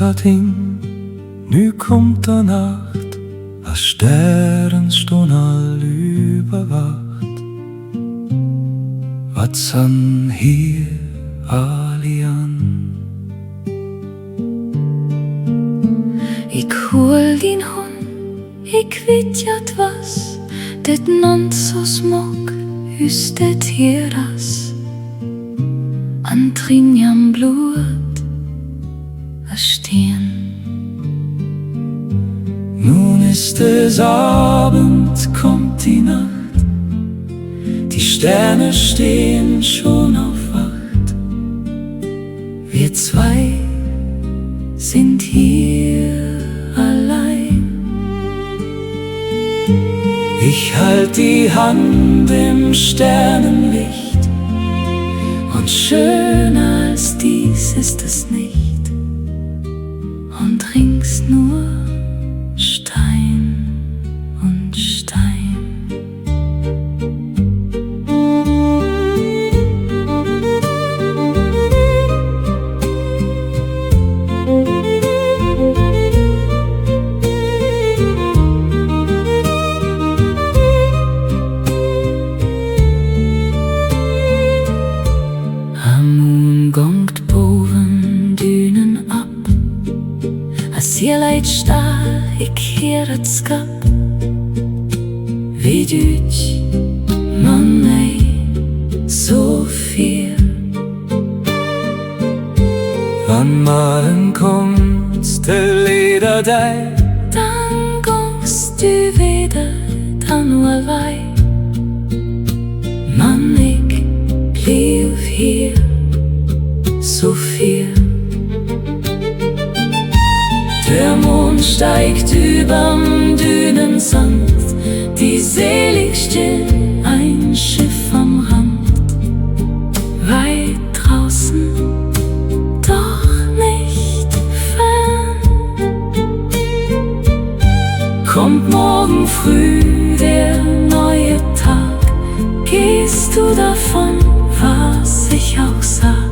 satt hin, nu kommt der Nacht, a Sternen stån all überwacht. Wats han hier allian? Ik hol din hånd, ik vet jat was, det nånt så smak, hus det heras. Antrinjam blod, a Stirn. Nun ist es Abend, kommt die Nacht, die Sterne stehen schon auf Wacht. Wir zwei sind hier allein. Ich halt die Hand im Sternenlicht, und schöner als dies ist es nicht, und rings nur Stein und Stein. Moon gongt boven dynen ab, a sierleit staal, ik heer het skap. Wie dyt man mig så fel? Wann malen kommt, det leder dig, Dan gongst du wieder, dan var vej. Man, ik blev hier so viel. Der Mond steigt überm Dünensand, die selig still, ein Schiff am Rand. Weit draußen, doch nicht fern. Kommt morgen früh der neue Tag, gehst du davon, was ich auch sag.